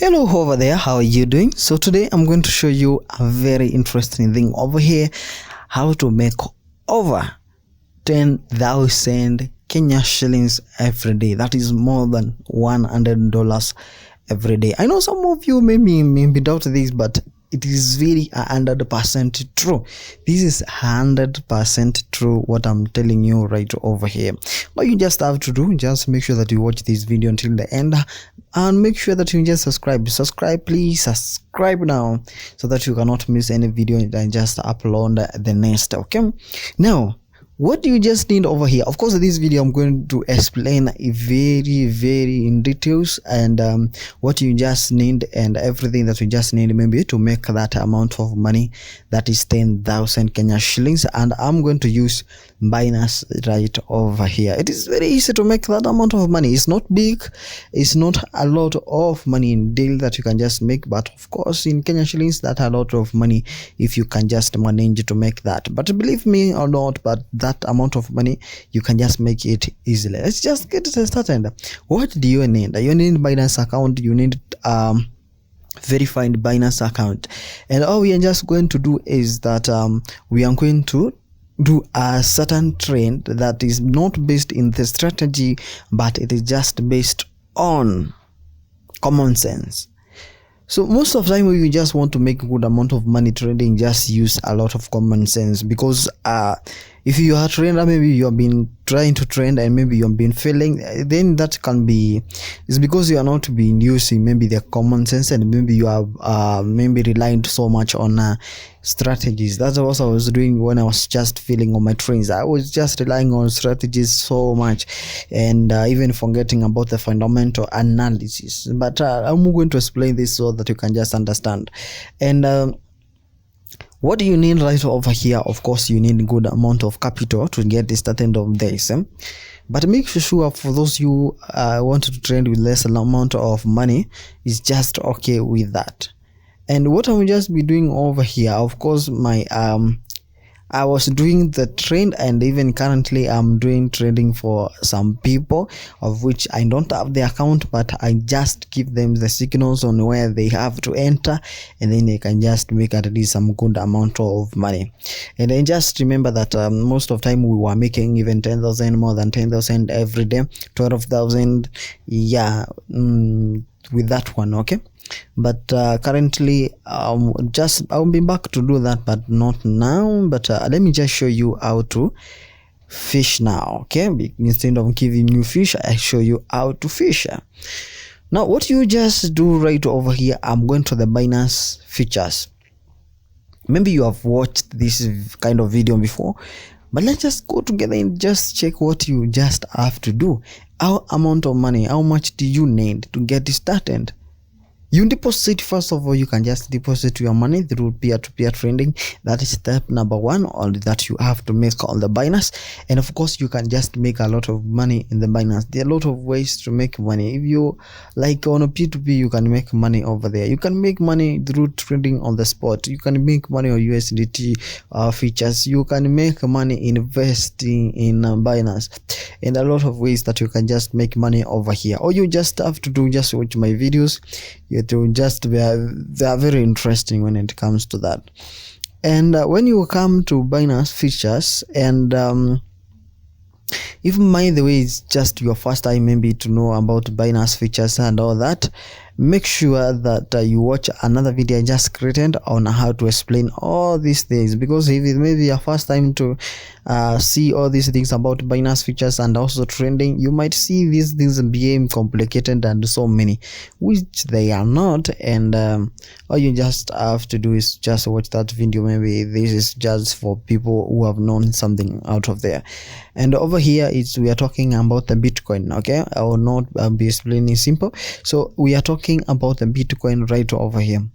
Hello over there, how are you doing? So today I'm going to show you a very interesting thing over here, how to make over 10,000 Kenya shillings every day. That is more than $100 every day. I know some of you maybe doubt this, but it is very 100% true. This is 100% true what I'm telling you right over here. What you just have to do, just make sure that you watch this video until the end, and make sure that you just subscribe. Please subscribe now, so that you cannot miss any video that I just upload the next. Okay, now what do you just need over here? Of course, this video I'm going to explain very in details, and what you just need and everything that you just need maybe to make that amount of money, that is 10,000 Kenya shillings. And I'm going to use Binance right over here. It is very easy to make that amount of money. It's not big, it's not a lot of money in deal that you can just make, but of course in Kenya shillings, that's a lot of money if you can just manage to make that. But believe me or not, but that amount of money you can just make it easily. Let's just get started. What do you need? You need Binance account, you need verified Binance account, and all we are just going to do is that we are going to do a certain trend that is not based in the strategy, but it is just based on common sense. So most of the time, when you just want to make a good amount of money trading, just use a lot of common sense, because if you are a trader, maybe you have been trying to trend and maybe you have been failing, then that can be, it's because you are not being using maybe the common sense, and maybe you are maybe relying so much on strategies. That's what I was doing when I was just failing on my trades. I was just relying on strategies so much, and even forgetting about the fundamental analysis. But I'm going to explain this so that you can just understand. And what do you need right over here? Of course, you need a good amount of capital to get started on this. But make sure for those you want to trade with less amount of money is just okay with that. And what I'm just be doing over here, of course, my I was doing the trend, and even currently I'm doing trading for some people, of which I don't have the account, but I just give them the signals on where they have to enter, and then they can just make at least some good amount of money. And then just remember that most of the time we were making even 10,000, more than 10,000 every day, 12,000, yeah, with that one. Okay, but currently I'll be back to do that, but not now. But let me just show you how to fish now. Okay, instead of giving you fish, I show you how to fish. Now what you just do right over here, I'm going to the Binance features. Maybe you have watched this kind of video before, but let's just go together and just check what you just have to do. How amount of money, how much do you need to get started? You deposit, first of all, you can just deposit your money through peer-to-peer trading. That is step number one, or that you have to make on the Binance. And of course, you can just make a lot of money in the Binance. There are a lot of ways to make money. If you like on a P2P, you can make money over there. You can make money through trading on the spot. You can make money on USDT features. You can make money investing in Binance, and a lot of ways that you can just make money over here. All you just have to do, just watch my videos. They are very interesting when it comes to that. And when you come to Binance features, and if by the way it's just your first time maybe to know about Binance features and all that, make sure that you watch another video I just created on how to explain all these things, because if it may be your first time to see all these things about Binance features and also trending, you might see these things being complicated and so many, which they are not. And all you just have to do is just watch that video. Maybe this is just for people who have known something out of there. And over here we are talking about the Bitcoin. Okay, I will not be explaining simple. So we are talking about the Bitcoin right over here,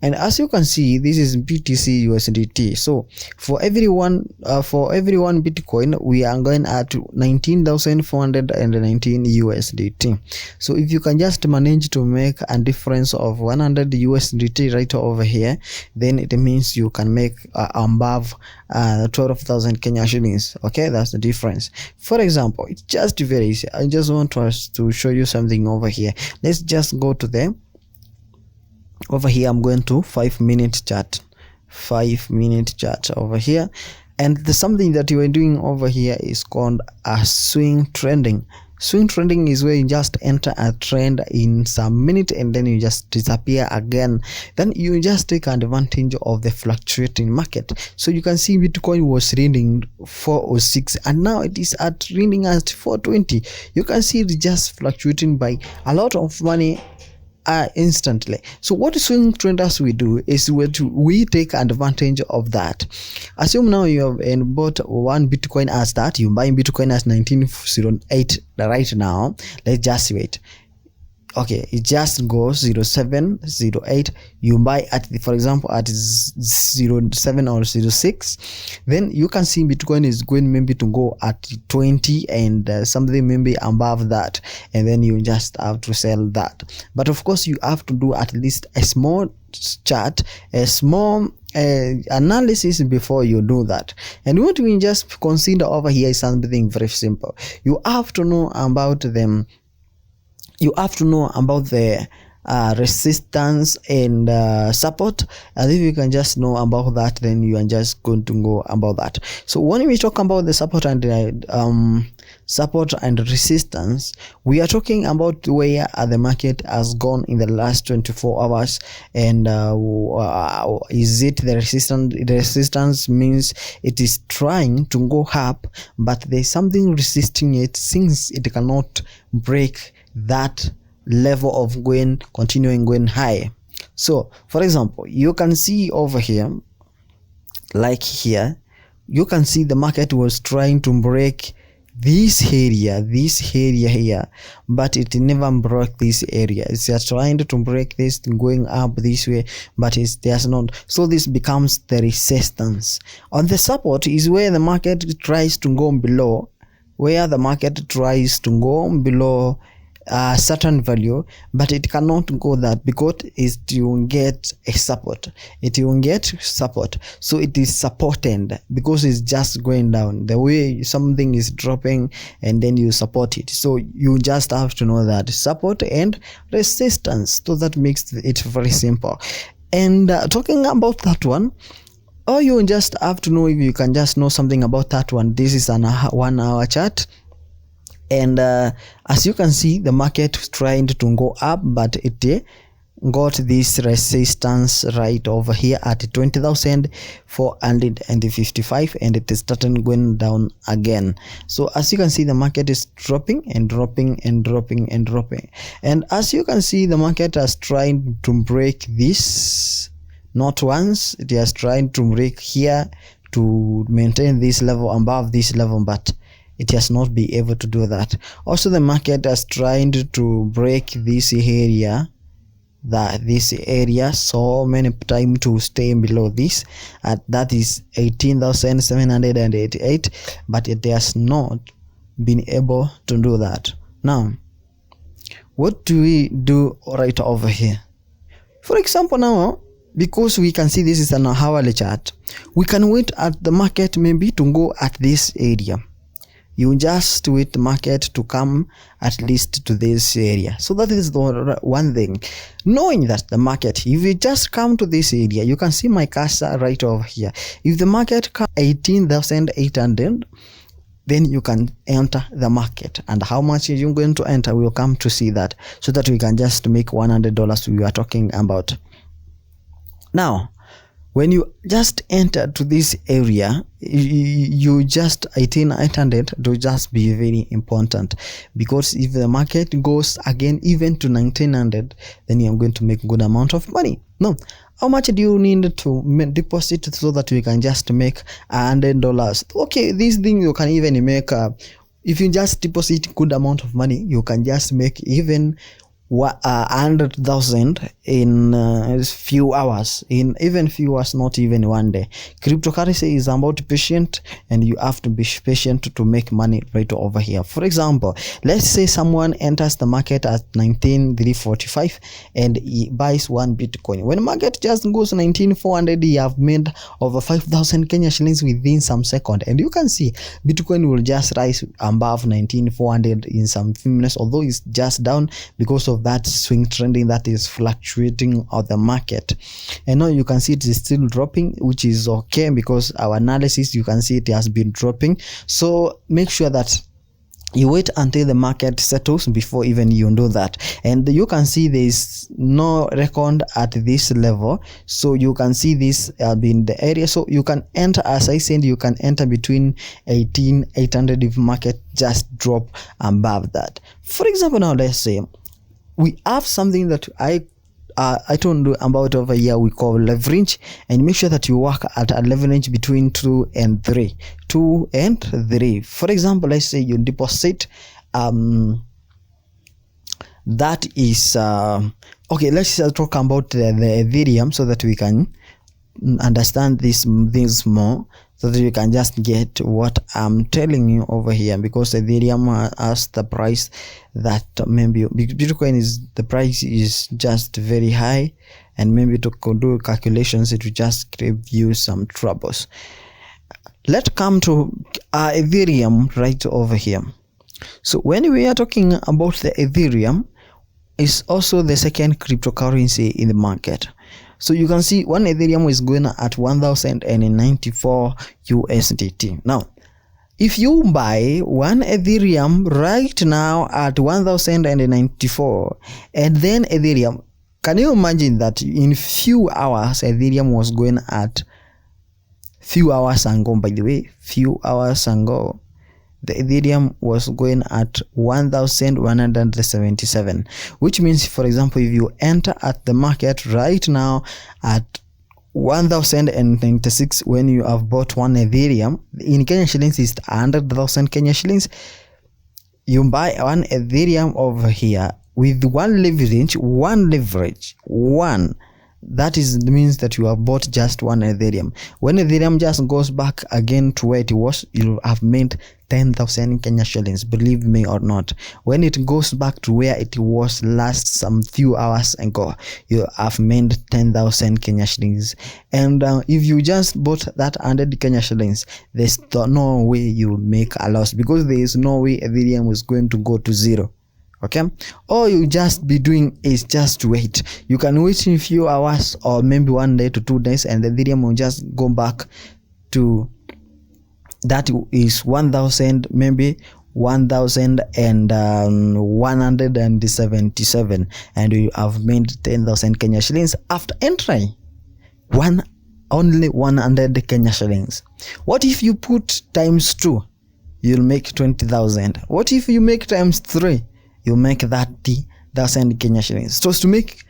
and as you can see, this is BTC USDT. So for every one Bitcoin, we are going at 19,419 USDT. So if you can just manage to make a difference of 100 USDT right over here, then it means you can make above 12,000 Kenya shillings. Okay, that's the difference. For example, it's just very easy. I just want us to show you something over here. Let's just go to the over here I'm going to 5-minute chart, 5-minute chart over here, and the something that you are doing over here is called a swing trading. Swing trading is where you just enter a trend in some minute and then you just disappear again. Then you just take advantage of the fluctuating market. So you can see Bitcoin was reading 406 and now it is at reading at 420. You can see it just fluctuating by a lot of money instantly. So what swing traders we do is we take advantage of that. Assume now you have bought one Bitcoin as that, you buy Bitcoin as 1908 right now. Let's just wait. Okay, it just goes 0708. You buy at for example at 07 or 06, then you can see Bitcoin is going maybe to go at 20 and something maybe above that, and then you just have to sell that. But of course you have to do at least a small chart, a small analysis before you do that. And what we just consider over here is something very simple. You have to know about them. You have to know about the resistance and support, and if you can just know about that, then you are just going to go about that. So when we talk about the support and resistance, we are talking about where the market has gone in the last 24 hours, and is it the resistance? The resistance means it is trying to go up, but there's something resisting it since it cannot break that level of continuing going high. So for example, you can see over here, like here, you can see the market was trying to break this area here, but it never broke this area. It's just trying to break this, going up this way, but there's not. So this becomes the resistance. On the support is where the market tries to go below, a certain value, but it cannot go that because it will get a support. So it is supported because it's just going down. The way something is dropping and then you support it. So you just have to know that support and resistance. So that makes it very simple. And talking about that one, or you just have to know, if you can just know something about that one. This is an 1 hour chart. And as you can see, the market is trying to go up, but it got this resistance right over here at 20,455, and it is starting going down again. So as you can see, the market is dropping and dropping and dropping and dropping. And as you can see, the market has tried to break this, not once, it has tried to break here to maintain this level above this level, but it has not been able to do that. Also, the market has tried to break this area, so many times to stay below this, that is 18,788, but it has not been able to do that. Now, what do we do right over here? For example, now, because we can see this is an hourly chart, we can wait at the market maybe to go at this area. You just wait the market to come at least to this area. So that is the one thing. Knowing that the market, if you just come to this area, you can see my cursor right over here. If the market comes 18,800, then you can enter the market. And how much are you going to enter? We'll come to see that, so that we can just make $100 we are talking about. Now, when you just enter to this area, you just 18,800 to just be very important, because if the market goes again even to 1900, then you're going to make good amount of money. No, how much do you need to deposit so that we can just make $100? Okay, these things you can even make if you just deposit good amount of money, you can just make even 100,000 in few hours, not even one day. Cryptocurrency is about patient, and you have to be patient to make money right over here. For example, let's say someone enters the market at 19,345 and he buys one Bitcoin. When the market just goes 19,400, he have made over 5,000 Kenya shillings within some second. And you can see Bitcoin will just rise above 19,400 in some few minutes, although it's just down because of of that swing trending that is fluctuating of the market. And now you can see it is still dropping, which is okay, because our analysis, you can see it has been dropping. So make sure that you wait until the market settles before even you do that. And you can see there is no record at this level, so you can see this in the area. So you can enter, as I said, you can enter between 18,800 if market just drop above that. For example, now let's say we have something that I told you about over here, we call leverage, and make sure that you work at a leverage between 2 and 3. For example, let's say you deposit that is okay, let's talk about the Ethereum so that we can understand these things more, so that you can just get what I'm telling you over here, because Ethereum has the price that maybe Bitcoin is, the price is just very high, and maybe to do calculations it will just give you some troubles. Let's come to Ethereum right over here. So when we are talking about the Ethereum, it's also the second cryptocurrency in the market. So you can see one Ethereum is going at 1,094 USDT. Now, if you buy one Ethereum right now at 1,094, and then Ethereum, can you imagine that in few hours Ethereum was going at, few hours ago, by the way, few hours ago, the Ethereum was going at 1,177, which means, for example, if you enter at the market right now at 1,096, when you have bought one Ethereum, in Kenya shillings is 100,000 Kenya shillings. You buy one Ethereum over here with one leverage, that means that you have bought just one Ethereum. When Ethereum just goes back again to where it was, you have made 10,000 Kenya shillings, believe me or not. When it goes back to where it was last some few hours ago, you have made 10,000 Kenya shillings. And if you just bought that 100 Kenya shillings, there's no way you make a loss, because there is no way Ethereum is going to go to zero. Okay, all you just be doing is just wait. You can wait in a few hours or maybe 1 day to 2 days, and the Ethereum will just go back to that is 1,000, maybe 1,177, and you have made 10,000 Kenya shillings after entering only 100 Kenya shillings. What if you put times 2? You'll make 20,000. What if you make times 3? You make 30,000 Kenya shillings. So to make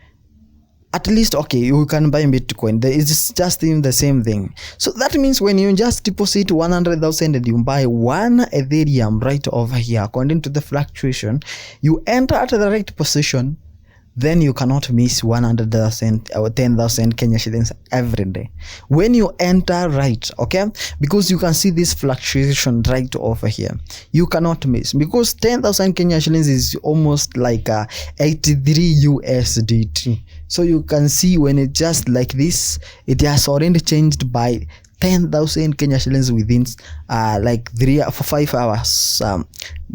at least, okay, you can buy Bitcoin. There is just in the same thing. So that means when you just deposit 100,000 and you buy one Ethereum right over here, according to the fluctuation, you enter at the right position, then you cannot miss 100,000 or 10,000 Kenya shillings every day when you enter right. Okay, because you can see this fluctuation right over here, you cannot miss, because 10,000 Kenya shillings is almost like 83 USDT. So you can see when it just like this, it has already changed by 10,000 Kenya shillings within like 3 or 5 hours,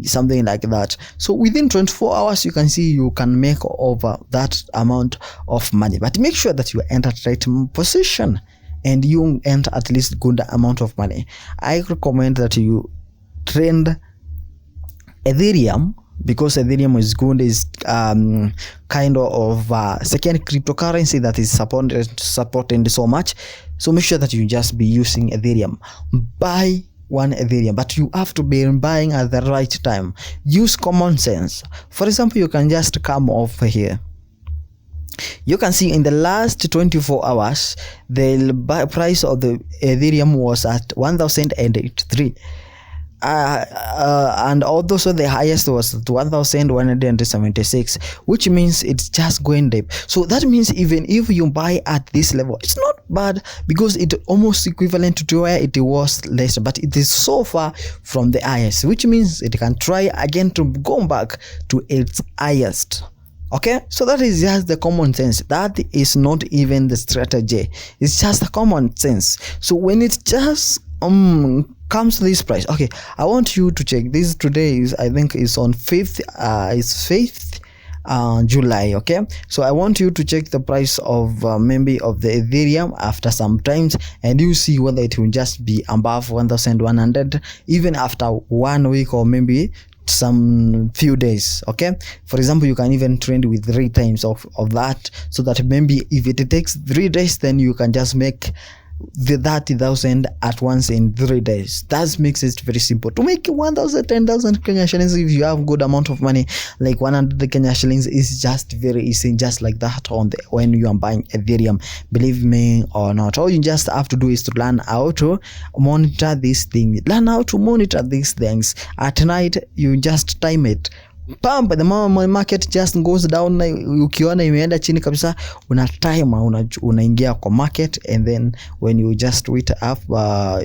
something like that. So within 24 hours, you can see you can make over that amount of money. But make sure that you enter right position and you enter at least good amount of money. I recommend that you trend Ethereum, because Ethereum is good, is kind of second cryptocurrency that is supported so much. So make sure that you just be using Ethereum. Buy one Ethereum, but you have to be buying at the right time. Use common sense. For example, you can just come over here. You can see in the last 24 hours, the price of the Ethereum was at 1,083. And also the highest was 1,176, which means it's just going deep. So that means even if you buy at this level, it's not bad, because it almost equivalent to where it was less, but it is so far from the highest, which means it can try again to go back to its highest. Okay, so that is just the common sense. That is not even the strategy, it's just the common sense. So when it just comes to this price, okay, I want you to check this. Today is, I think, is on 5th, it's 5th July. Okay, so I want you to check the price of maybe of the Ethereum after some times, and you see whether it will just be above 1100 even after 1 week or maybe some few days. Okay, for example, you can even trade with 3 times of that, so that maybe if it takes 3 days, then you can just make the 30,000 at once in 3 days. That makes it very simple to make 1,000, 10,000 Kenya shillings. If you have good amount of money, like 100 Kenya shillings is just very easy, just like that on the when you are buying Ethereum, believe me or not. All you just have to do is to learn how to monitor this thing, learn how to monitor these things. At night you just time it, pump the market just goes down. Ukiona imeenda chini kabisa, una time, unaingia kwa market, and then when you just wait up,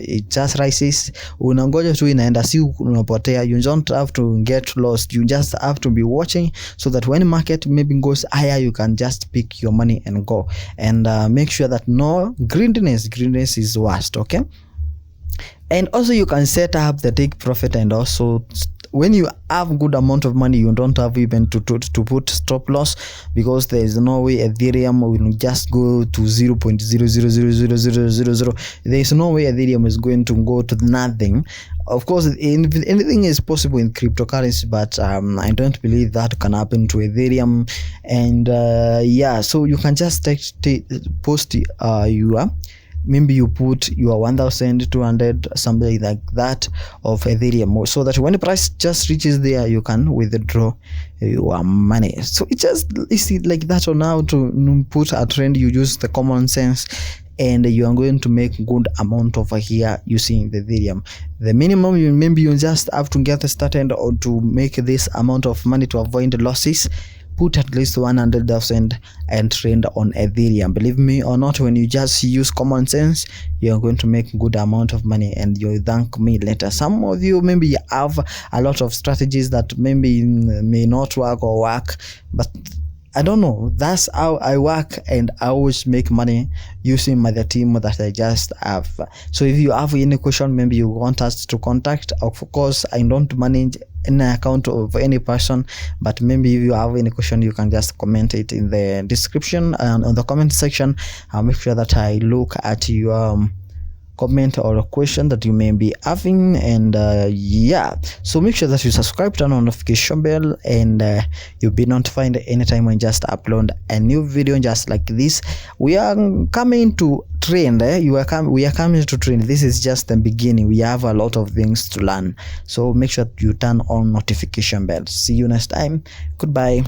it just rises, unangoja tu inaenda, si unapotea. You don't have to get lost, you just have to be watching, so that when market maybe goes higher, you can just pick your money and go, and make sure that no greediness is worst. Okay, and also you can set up the take profit, and also when you have good amount of money, you don't have even to put stop loss, because there is no way Ethereum will just go to 0.000000. There is no way Ethereum is going to go to nothing. Of course, anything is possible in cryptocurrency, but I don't believe that can happen to Ethereum. And yeah, so you can just post your, maybe you put your 1,200 something like that of Ethereum, so that when the price just reaches there, you can withdraw your money. So it's just easy like that. On how to put a trend, you use the common sense, and you are going to make good amount over here using the Ethereum. The minimum, maybe you just have to get started, or to make this amount of money to avoid losses, put at least 100,000 and trade on Ethereum. Believe me or not, when you just use common sense, you're going to make good amount of money, and you'll thank me later. Some of you maybe have a lot of strategies that maybe may not work or work, but I don't know. That's how I work, and I always make money using the team that I just have. So if you have any question, maybe you want us to contact. Of course, I don't manage any account of any person, but maybe if you have any question, you can just comment it in the description and on the comment section. I'll make sure that I look at your comment or a question that you may be having. And yeah, so make sure that you subscribe, turn on notification bell, and you'll be notified anytime I just upload a new video just like this. We are coming to train. We are coming to train. This is just the beginning. We have a lot of things to learn, so make sure you turn on notification bell. See you next time. Goodbye.